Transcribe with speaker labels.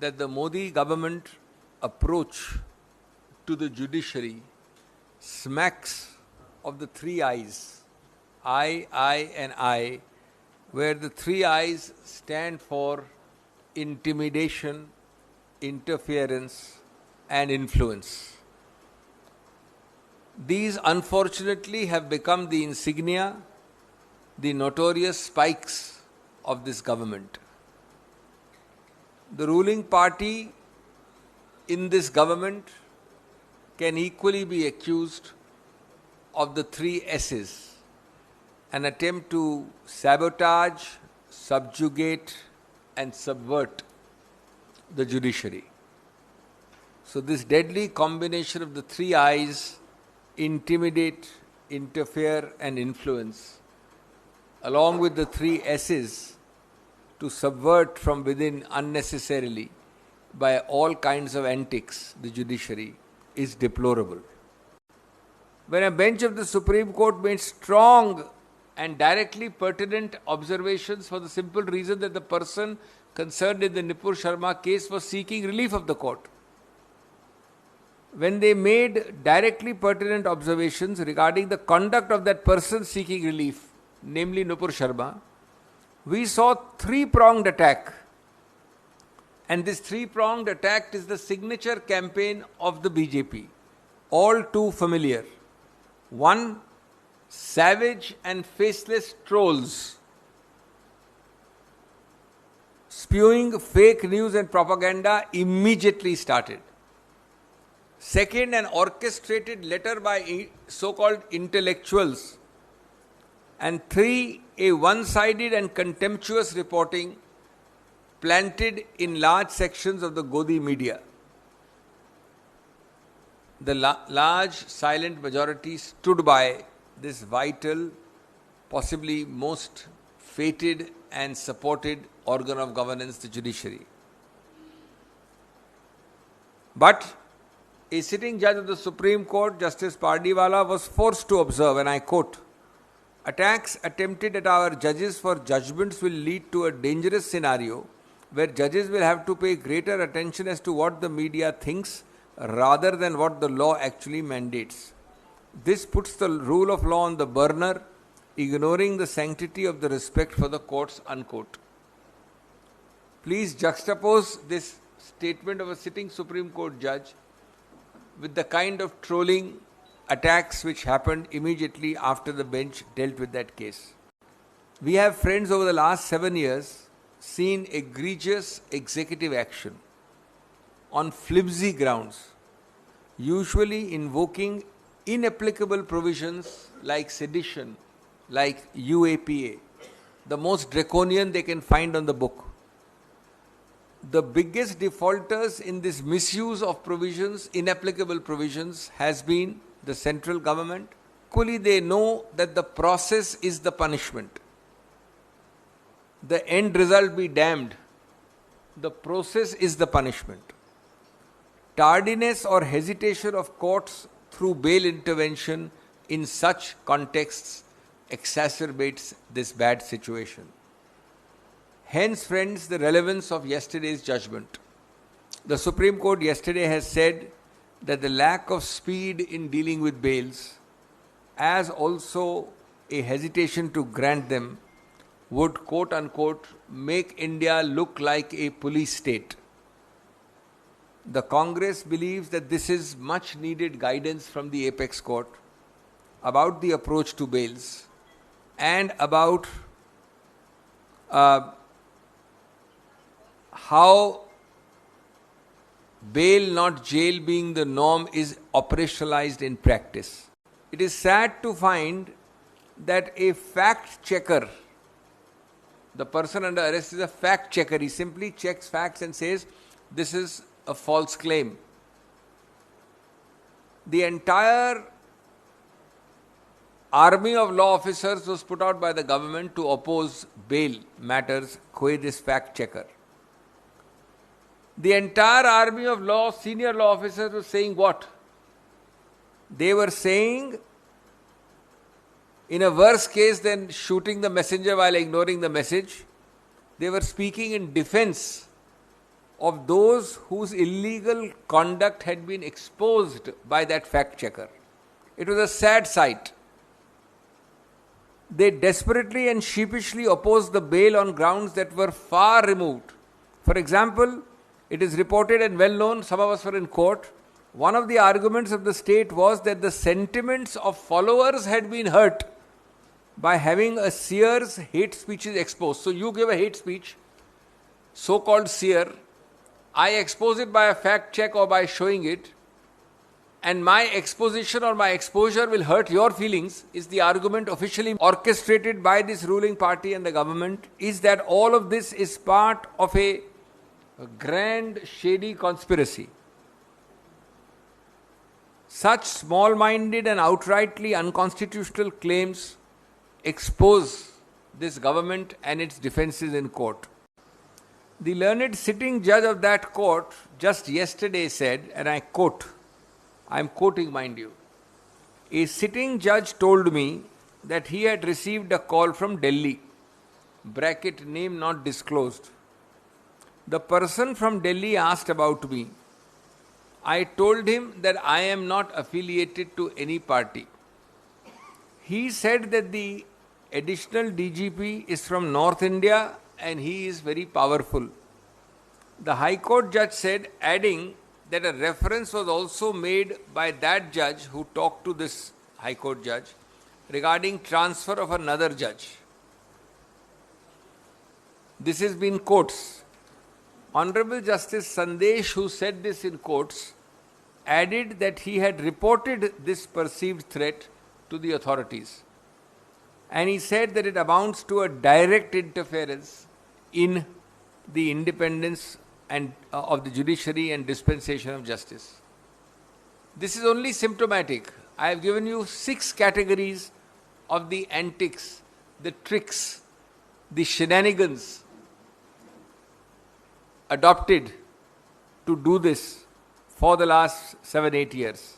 Speaker 1: that the Modi government approach to the judiciary smacks of the three I's, I, and I, where the three I's stand for intimidation, interference, and influence. These unfortunately have become the insignia, the notorious spikes of this government. The ruling party in this government can equally be accused of the three S's: an attempt to sabotage, subjugate, and subvert the judiciary. So this deadly combination of the three I's, intimidate, interfere, and influence, along with the three S's, to subvert from within unnecessarily by all kinds of antics the judiciary, is deplorable. When a bench of the Supreme Court made strong and directly pertinent observations for the simple reason that the person concerned in the Nipur Sharma case was seeking relief of the court. When they made directly pertinent observations regarding the conduct of that person seeking relief, namely Nipur Sharma, we saw three-pronged attack. And this three-pronged attack is the signature campaign of the BJP, all too familiar. One, savage and faceless trolls spewing fake news and propaganda immediately started. Second, an orchestrated letter by so-called intellectuals. And three, a one-sided and contemptuous reporting planted in large sections of the Godi media. The large silent majority stood by this vital, possibly most fated and supported organ of governance, the judiciary. But a sitting judge of the Supreme Court, Justice Pardiwala, was forced to observe, and I quote, "Attacks attempted at our judges for judgments will lead to a dangerous scenario where judges will have to pay greater attention as to what the media thinks rather than what the law actually mandates. This puts the rule of law on the burner, ignoring the sanctity of the respect for the courts," unquote. Please juxtapose this statement of a sitting Supreme Court judge with the kind of trolling attacks which happened immediately after the bench dealt with that case. We have, friends, over the last 7 years seen egregious executive action on flimsy grounds, usually invoking inapplicable provisions like sedition, like UAPA, the most draconian they can find on the book. The biggest defaulters in this misuse of provisions, inapplicable provisions, has been the central government. Equally, they know that the process is the punishment. The end result be damned. The process is the punishment. Tardiness or hesitation of courts through bail intervention in such contexts exacerbates this bad situation. Hence, friends, the relevance of yesterday's judgment. The Supreme Court yesterday has said that the lack of speed in dealing with bails, as also a hesitation to grant them, would, quote unquote, make India look like a police state. The Congress believes that this is much needed guidance from the Apex Court about the approach to bails and about how bail, not jail, being the norm is operationalized in practice. It is sad to find that a fact checker, the person under arrest is a fact checker. He simply checks facts and says, this is a false claim. The entire army of law officers was put out by the government to oppose bail matters, qua this fact checker. The entire army of law, senior law officers was saying what? They were saying, in a worse case than shooting the messenger while ignoring the message, they were speaking in defense of those whose illegal conduct had been exposed by that fact checker. It was a sad sight. They desperately and sheepishly opposed the bail on grounds that were far removed. For example, it is reported and well known, some of us were in court, one of the arguments of the state was that the sentiments of followers had been hurt by having a seer's hate speeches exposed. So you give a hate speech, so-called seer, I expose it by a fact check or by showing it, and my exposition or my exposure will hurt your feelings, is the argument officially orchestrated by this ruling party and the government, is that all of this is part of a grand, shady conspiracy. Such small-minded and outrightly unconstitutional claims expose this government and its defences in court. The learned sitting judge of that court just yesterday said, and I quote, I am quoting, mind you, a sitting judge told me that he had received a call from Delhi, bracket name not disclosed. The person from Delhi asked about me. I told him that I am not affiliated to any party. He said that the additional DGP is from North India and he is very powerful. The High Court judge said, adding that a reference was also made by that judge who talked to this High Court judge regarding transfer of another judge. This has been quotes. Honorable Justice Sandesh, who said this in quotes, added that he had reported this perceived threat to the authorities. And he said that it amounts to a direct interference in the independence and of the judiciary and dispensation of justice. This is only symptomatic. I have given you 6 categories of the antics, the tricks, the shenanigans adopted to do this for the last 7-8 years.